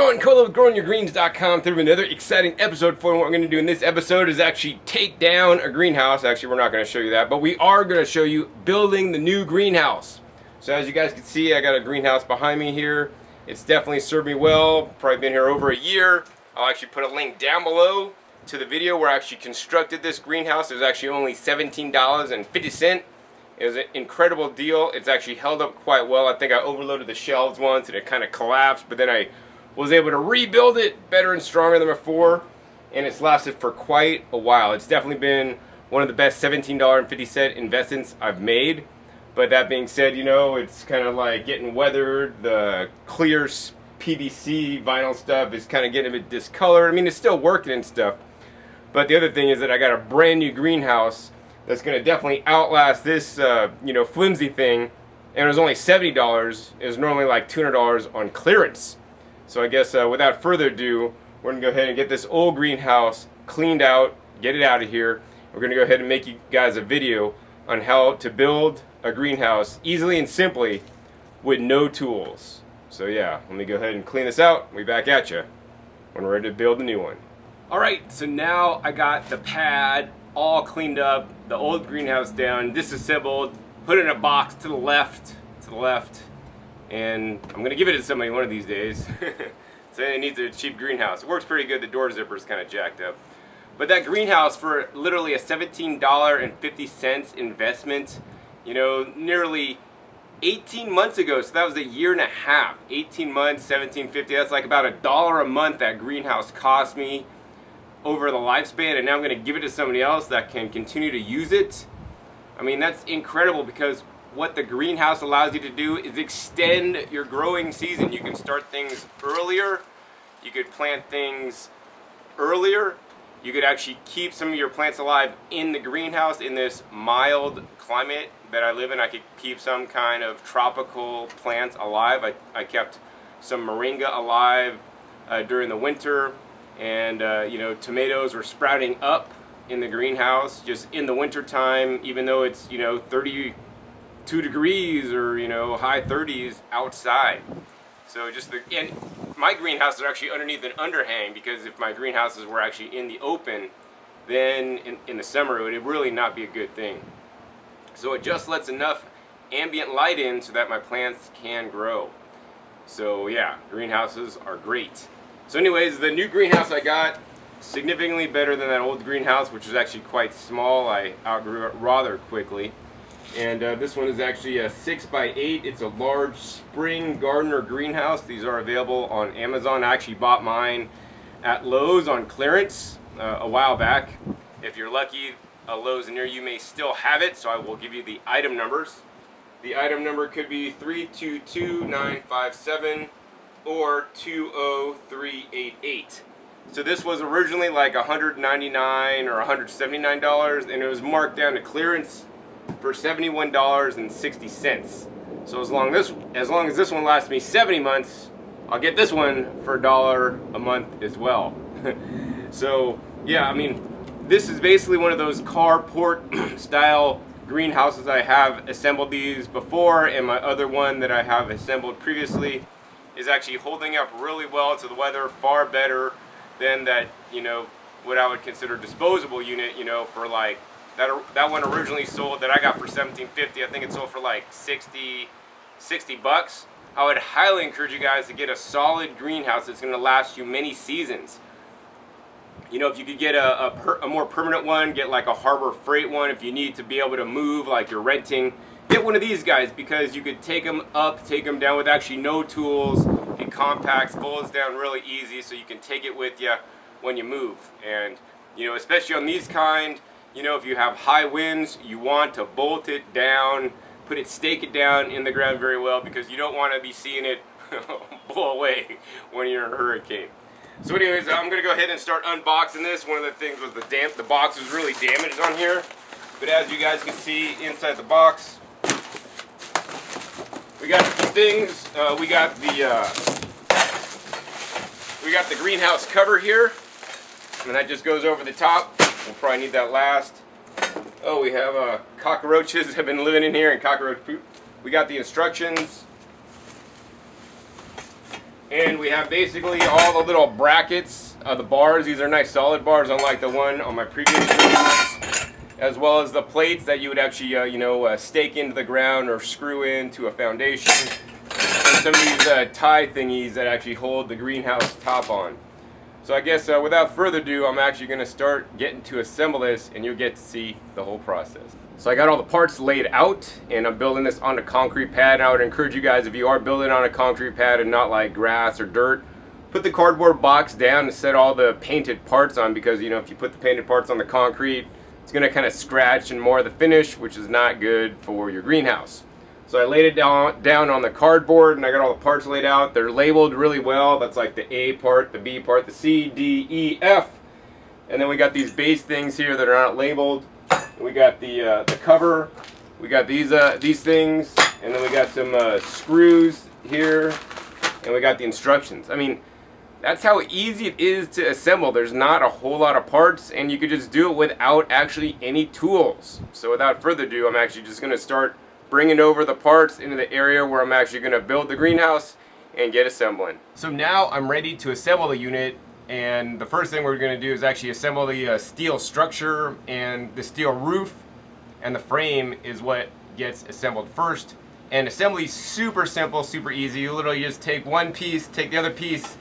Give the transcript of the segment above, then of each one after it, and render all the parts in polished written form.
everyone? Colo with GrowingYourGreens.com through another exciting episode for you. What we're going to do in this episode is actually take down a greenhouse. Actually, we're not going to show you that, but we are going to show you building the new greenhouse. So as you guys can see, I got a greenhouse behind me here. It's definitely served me well. Probably been here over a year. I'll actually put a link down below to the video where I actually constructed this greenhouse. It was actually only $17.50. It was an incredible deal. It's actually held up quite well. I think I overloaded the shelves once and it kind of collapsed, but then I was able to rebuild it better and stronger than before, and it's lasted for quite a while. It's definitely been one of the best $17.50 investments I've made. But that being said, you know, it's kind of like getting weathered. The clear PVC vinyl stuff is kind of getting a bit discolored. I mean, it's still working and stuff. But the other thing is that I got a brand new greenhouse that's going to definitely outlast this, flimsy thing. And it was only $70. It was normally like $200 on clearance. So I guess without further ado, we're going to go ahead and get this old greenhouse cleaned out, get it out of here. We're going to go ahead and make you guys a video on how to build a greenhouse easily and simply with no tools. So yeah, let me go ahead and clean this out. We'll be back at you when we're ready to build a new one. Alright, so now I got the pad all cleaned up, the old greenhouse down, disassembled, put it in a box to the left, and I'm going to give it to somebody one of these days. So it needs a cheap greenhouse. It works pretty good. The door zipper is kind of jacked up. But that greenhouse, for literally a $17.50 investment, you know, nearly 18 months ago, so that was a year and a half. 18 months, $17.50, that's like about $1 a month that greenhouse cost me over the lifespan, and now I'm going to give it to somebody else that can continue to use it. I mean, that's incredible, because what the greenhouse allows you to do is extend your growing season. You can start things earlier, you could plant things earlier, you could actually keep some of your plants alive in the greenhouse in this mild climate that I live in. I could keep some kind of tropical plants alive. I kept some moringa alive during the winter. And tomatoes were sprouting up in the greenhouse just in the winter time, even though it's 32 degrees or high 30s outside. So and my greenhouses are actually underneath an underhang, because if my greenhouses were actually in the open, then in the summer it would really not be a good thing. So it just lets enough ambient light in so that my plants can grow. So yeah, greenhouses are great. So anyways, the new greenhouse I got, significantly better than that old greenhouse, which was actually quite small. I outgrew it rather quickly. And this one is actually a 6x8. It's a large spring gardener greenhouse. These are available on Amazon. I actually bought mine at Lowe's on clearance a while back. If you're lucky, a Lowe's near you may still have it, so I will give you the item numbers. The item number could be 322957. or 20388. So this was originally like $199 or $179, and it was marked down to clearance for $71.60. So as long as this one lasts me 70 months, I'll get this one for $1 a month as well. So yeah, I mean, this is basically one of those carport style greenhouses. I have assembled these before, and my other one that I have assembled previously is actually holding up really well to the weather, far better than that, what I would consider disposable unit, for like, that one originally sold, that I got for $17.50, I think it sold for like 60 bucks. I would highly encourage you guys to get a solid greenhouse that's going to last you many seasons. If you could get a more permanent one, get like a Harbor Freight one if you need to be able to move, like you're renting. Get one of these guys, because you could take them up, take them down with actually no tools. It compacts, folds down really easy, so you can take it with you when you move. And especially on these kind, if you have high winds, you want to bolt it down, stake it down in the ground very well, because you don't want to be seeing it blow away when you're in a hurricane. So anyways, I'm going to go ahead and start unboxing this. One of the things was the box was really damaged on here. But as you guys can see inside the box, we got a few things. We got the greenhouse cover here, and that just goes over the top. We'll probably need that last. Oh, we have cockroaches have been living in here, and cockroach poop. We got the instructions. And we have basically all the little brackets of the bars. These are nice solid bars, unlike the one on my previous greenhouse, as well as the plates that you would actually stake into the ground or screw into a foundation. And some of these tie thingies that actually hold the greenhouse top on. So I guess without further ado, I'm actually going to start getting to assemble this, and you'll get to see the whole process. So I got all the parts laid out, and I'm building this on a concrete pad. And I would encourage you guys, if you are building on a concrete pad and not like grass or dirt, put the cardboard box down and set all the painted parts on, because if you put the painted parts on the concrete, it's going to kind of scratch and mar the finish, which is not good for your greenhouse. So I laid it down on the cardboard, and I got all the parts laid out. They're labeled really well. That's like the A part, the B part, the C, D, E, F. And then we got these base things here that are not labeled. We got the cover. We got these things, and then we got some screws here, and we got the instructions. I mean, that's how easy it is to assemble. There's not a whole lot of parts, and you could just do it without actually any tools. So without further ado, I'm actually just going to start bringing over the parts into the area where I'm actually going to build the greenhouse and get assembling. So now I'm ready to assemble the unit, and the first thing we're going to do is actually assemble the steel structure, and the steel roof and the frame is what gets assembled first. And assembly's super simple, super easy. You literally just take one piece, take the other piece,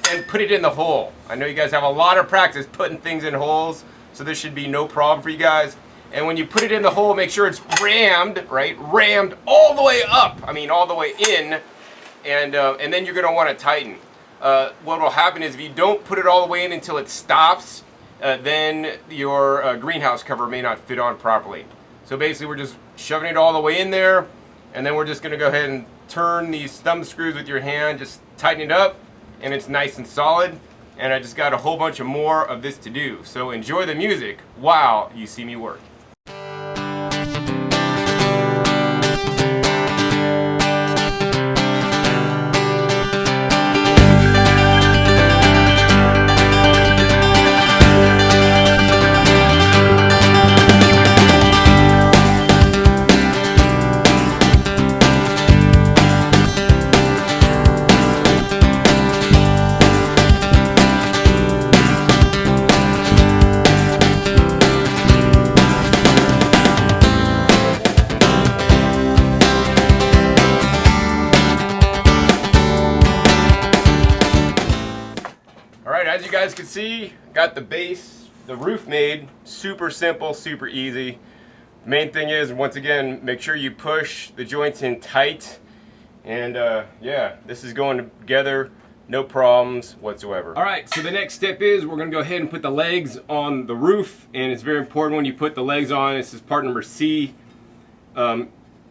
and put it in the hole. I know you guys have a lot of practice putting things in holes, so this should be no problem for you guys. And when you put it in the hole, make sure it's rammed, right? Rammed all the way up. I mean, all the way in. And then you're going to want to tighten. What will happen is if you don't put it all the way in until it stops, then your greenhouse cover may not fit on properly. So basically, we're just shoving it all the way in there. And then we're just going to go ahead and turn these thumb screws with your hand. Just tighten it up. And it's nice and solid. And I just got a whole bunch of more of this to do. So enjoy the music while you see me work. As you guys can see, got the base, the roof made. Super simple, super easy. The main thing is, once again, make sure you push the joints in tight. And yeah, this is going together, no problems whatsoever. All right, so the next step is we're gonna go ahead and put the legs on the roof. And it's very important when you put the legs on, this is part number C.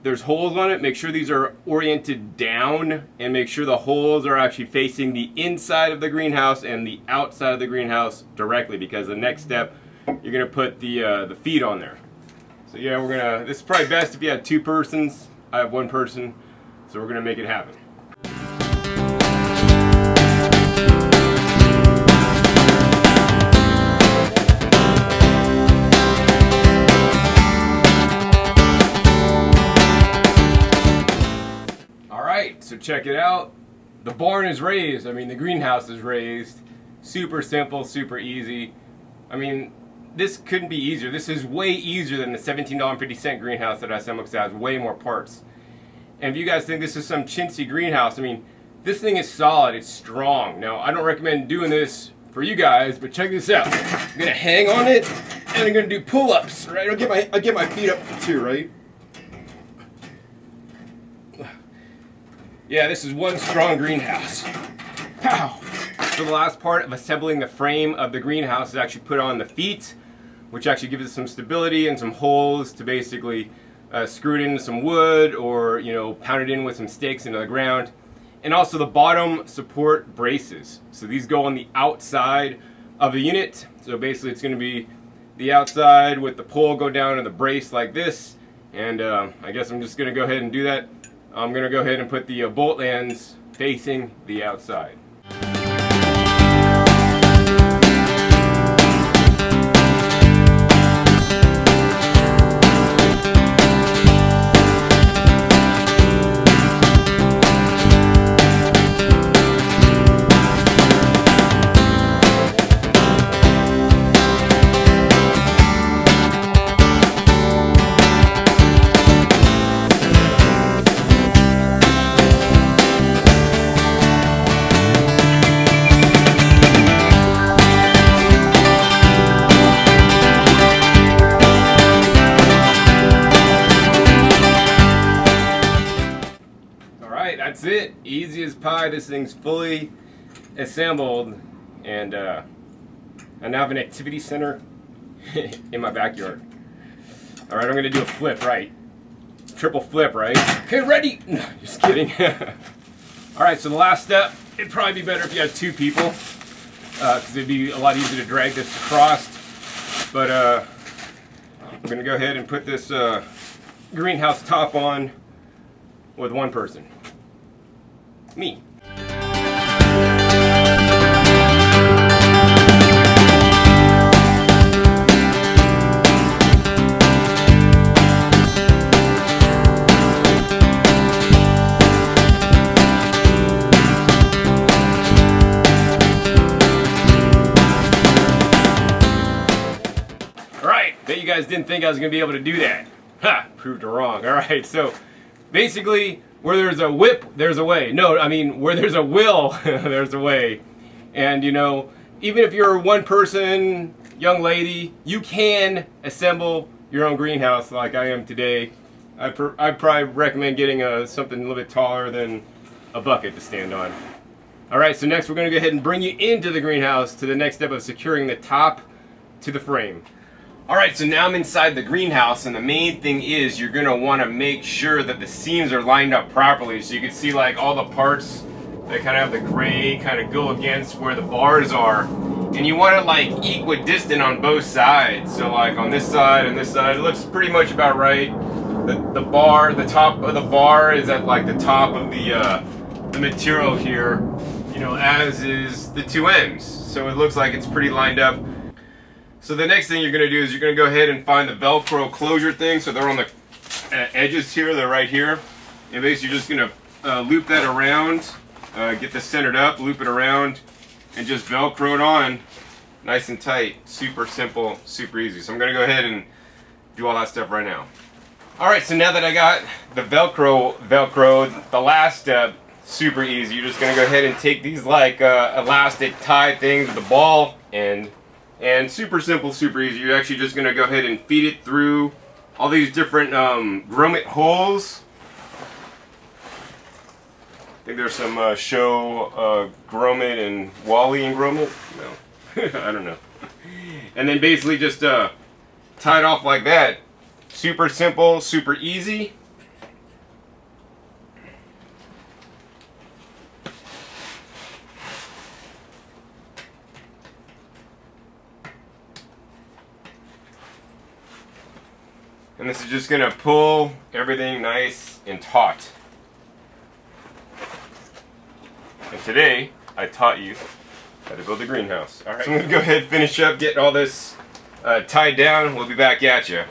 There's holes on it. Make sure these are oriented down, and make sure the holes are actually facing the inside of the greenhouse and the outside of the greenhouse directly, because the next step, you're gonna put the feet on there. So yeah, this is probably best if you had two persons. I have one person, so we're gonna make it happen. So check it out. The barn is raised. I mean, the greenhouse is raised. Super simple, super easy. I mean, this couldn't be easier. This is way easier than the $17.50 greenhouse that I assembled, because it has way more parts. And if you guys think this is some chintzy greenhouse, I mean, this thing is solid. It's strong. Now, I don't recommend doing this for you guys, but check this out. I'm gonna hang on it, and I'm gonna do pull-ups. Right? I'll get my feet up too. Right? Yeah, this is one strong greenhouse. Pow! So the last part of assembling the frame of the greenhouse is actually put on the feet, which actually gives it some stability and some holes to basically screw it into some wood, or pound it in with some stakes into the ground. And also the bottom support braces. So these go on the outside of the unit. So basically it's going to be the outside with the pole go down and the brace like this. And I guess I'm just going to go ahead and do that. I'm going to go ahead and put the bolt ends facing the outside. it. Easy as pie. This thing's fully assembled, and I now have an activity center in my backyard. All right, I'm gonna do a flip, right? Triple flip, right? Okay, ready? No, just kidding. All right, so the last step, it'd probably be better if you had two people, because it'd be a lot easier to drag this across. But we're gonna go ahead and put this greenhouse top on with one person. Me. Bet you guys didn't think I was going to be able to do that. Ha! Proved wrong. Alright, so basically, where there's a whip, there's a way. No, I mean, where there's a will, there's a way. And, you know, even if you're one person, young lady, you can assemble your own greenhouse like I am today. I'd probably recommend getting something a little bit taller than a bucket to stand on. Alright, so next we're going to go ahead and bring you into the greenhouse to the next step of securing the top to the frame. Alright, so now I'm inside the greenhouse, and the main thing is you're going to want to make sure that the seams are lined up properly. So you can see like all the parts that kind of have the gray kind of go against where the bars are. And you want it like equidistant on both sides. So like on this side and this side, it looks pretty much about right. The top of the bar is at like the top of the material here, you know, as is the two ends. So it looks like it's pretty lined up. So the next thing you're going to do is you're going to go ahead and find the Velcro closure thing. So they're on the edges here, they're right here. And basically you're just going to loop that around, get this centered up, loop it around, and just Velcro it on nice and tight. Super simple, super easy. So I'm going to go ahead and do all that stuff right now. Alright, so now that I got the Velcroed, the last step, super easy. You're just going to go ahead and take these like elastic tie things with the ball end. And super simple, super easy. You're actually just going to go ahead and feed it through all these different grommet holes. I think there's some show grommet and Wally and grommet. No, I don't know. And then basically just tie it off like that. Super simple, super easy. And this is just going to pull everything nice and taut. And today, I taught you how to build a greenhouse. Alright, so I'm going to go ahead and finish up, get all this tied down. We'll be back at you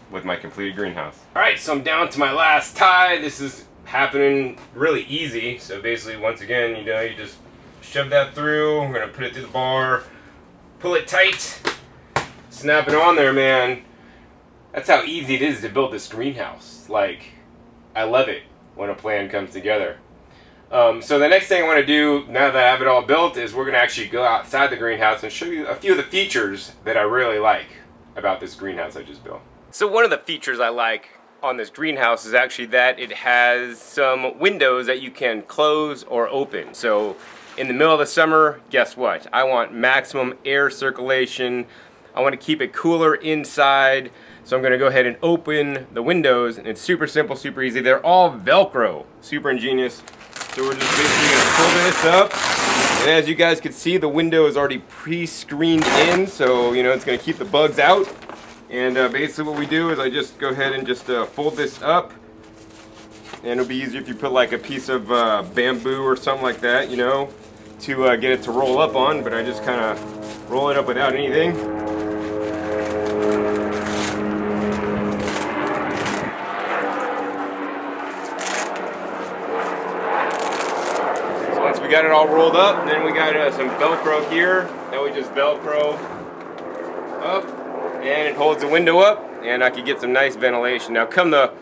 with my completed greenhouse. Alright, so I'm down to my last tie. This is happening really easy. So basically, once again, you know, you just shove that through. I'm going to put it through the bar, pull it tight, snap it on there, man. That's how easy it is to build this greenhouse. Like, I love it when a plan comes together. So the next thing I want to do, now that I have it all built, is we're going to actually go outside the greenhouse and show you a few of the features that I really like about this greenhouse I just built. So one of the features I like on this greenhouse is actually that it has some windows that you can close or open. So in the middle of the summer, guess what? I want maximum air circulation. I want to keep it cooler inside. So I'm going to go ahead and open the windows, and it's super simple, super easy. They're all Velcro, super ingenious. So we're just basically going to pull this up, and as you guys can see, the window is already pre-screened in, so you know it's going to keep the bugs out. And basically what we do is I just go ahead and just fold this up, and it'll be easier if you put like a piece of bamboo or something like that, you know, to get it to roll up on, but I just kind of roll it up without anything. We got it all rolled up, then we got some Velcro here that we just Velcro up, and it holds the window up, and I could get some nice ventilation. Now come the,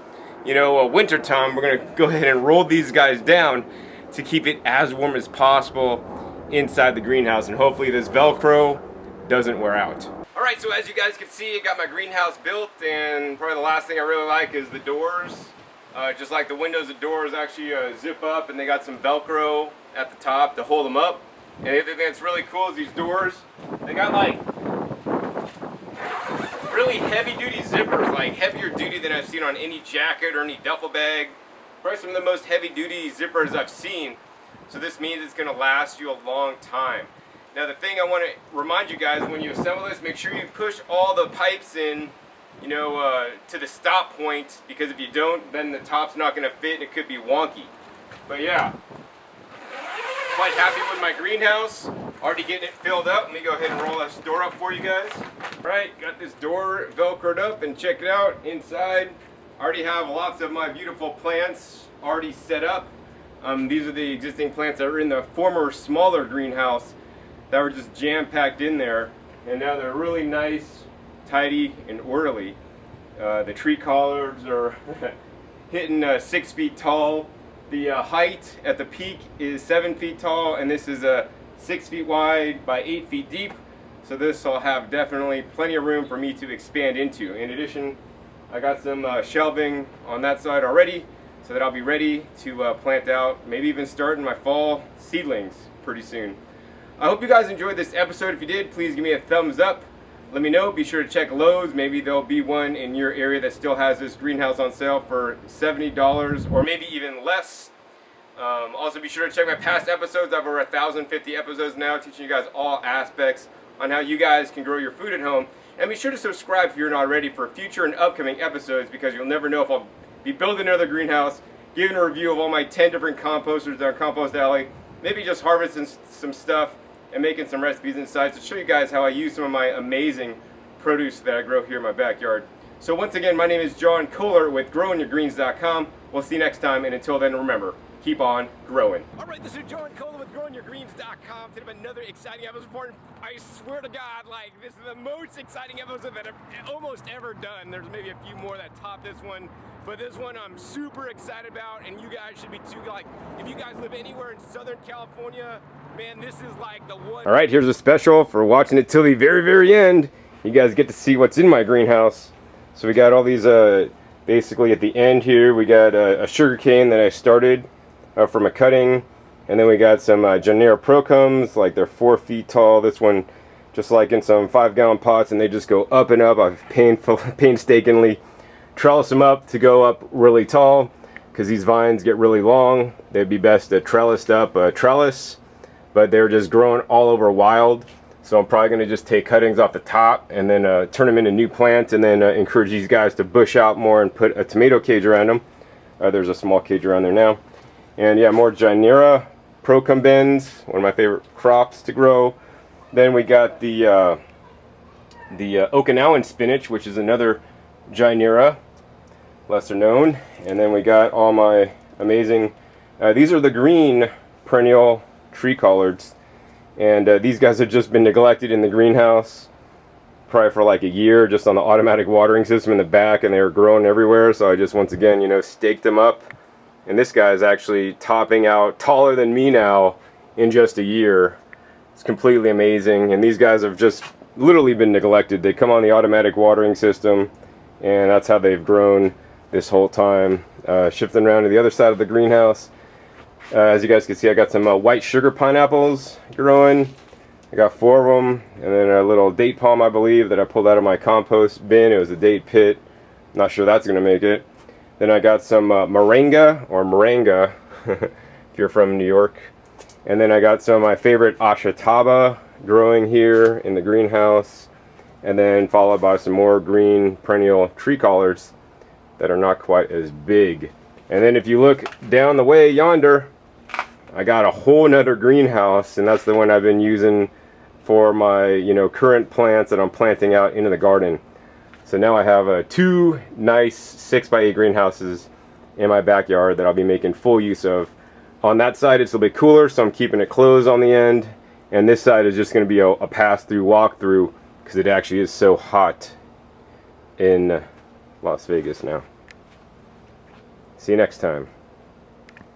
you know, winter time, we're gonna go ahead and roll these guys down to keep it as warm as possible inside the greenhouse, and hopefully this Velcro doesn't wear out. Alright, so as you guys can see, I got my greenhouse built, and probably the last thing I really like is the doors. Just like the windows and doors actually zip up, and they got some Velcro at the top to hold them up. And the other thing that's really cool is these doors, they got like really heavy duty zippers, like heavier duty than I've seen on any jacket or any duffel bag. Probably some of the most heavy duty zippers I've seen. So this means it's going to last you a long time. Now the thing I want to remind you guys, when you assemble this, make sure you push all the pipes in, you know, to the stop point, because if you don't, then the top's not going to fit and it could be wonky. But yeah, quite happy with my greenhouse. Already getting it filled up. Let me go ahead and roll this door up for you guys. Right, got this door velcroed up, and check it out inside. Already have lots of my beautiful plants already set up. These are the existing plants that were in the former smaller greenhouse that were just jam-packed in there, and now they're really nice, tidy, and orderly. The tree collards are hitting 6 feet tall. The height at the peak is 7 feet tall, and this is 6 feet wide by 8 feet deep. So this will have definitely plenty of room for me to expand into. In addition, I got some shelving on that side already, so that I'll be ready to plant out, maybe even start in my fall seedlings pretty soon. I hope you guys enjoyed this episode. If you did, please give me a thumbs up. Let me know. Be sure to check Lowe's. Maybe there'll be one in your area that still has this greenhouse on sale for $70 or maybe even less. Also, be sure to check my past episodes. I have over 1,050 episodes now, teaching you guys all aspects on how you guys can grow your food at home. And be sure to subscribe if you're not already for future and upcoming episodes, because you'll never know if I'll be building another greenhouse, giving a review of all my 10 different composters on Compost Alley, maybe just harvesting some stuff and making some recipes inside to show you guys how I use some of my amazing produce that I grow here in my backyard. So once again, my name is John Kohler with GrowingYourGreens.com. We'll see you next time, and until then, remember, keep on growing. All right, this is John Kohler with GrowingYourGreens.com. Today, another exciting episode. I swear to God, like, this is the most exciting episode that I've almost ever done. There's maybe a few more that top this one, but this one I'm super excited about, and you guys should be too. Like, if you guys live anywhere in Southern California, man, this is like the one. All right, here's a special for watching it till the very, very end. You guys get to see what's in my greenhouse. So we got all these, basically at the end here, we got a sugar cane that I started from a cutting. And then we got some Janera Procums, like they're 4 feet tall. This one, just like in some 5-gallon pots, and they just go up and up. I've painstakingly trellis them up to go up really tall, because these vines get really long. They'd be best to trellis up a trellis, but they're just growing all over wild. So I'm probably going to just take cuttings off the top and then turn them into new plants, and then encourage these guys to bush out more and put a tomato cage around them. There's a small cage around there now. And yeah, more Janera Procumbens, one of my favorite crops to grow. Then we got the Okinawan spinach, which is another Janera, lesser known. And then we got all my amazing, these are the green perennial tree collards. And these guys have just been neglected in the greenhouse probably for like a year, just on the automatic watering system in the back, and they were growing everywhere. So I just, once again, you know, staked them up. And this guy is actually topping out taller than me now in just a year. It's completely amazing. And these guys have just literally been neglected. They come on the automatic watering system, and that's how they've grown this whole time. Shifting around to the other side of the greenhouse. As you guys can see, I got some white sugar pineapples growing. I got 4 of them. And then a little date palm, I believe, that I pulled out of my compost bin. It was a date pit. Not sure that's going to make it. Then I got some moringa, or moringa, if you're from New York. And then I got some of my favorite achataba growing here in the greenhouse. And then followed by some more green perennial tree collards that are not quite as big. And then if you look down the way yonder, I got a whole nother greenhouse, and that's the one I've been using for my, you know, current plants that I'm planting out into the garden. So now I have 2 nice 6x8 greenhouses in my backyard that I'll be making full use of. On that side it's a bit cooler, so I'm keeping it closed on the end. And this side is just going to be a pass-through, walk-through, because it actually is so hot in Las Vegas now. See you next time.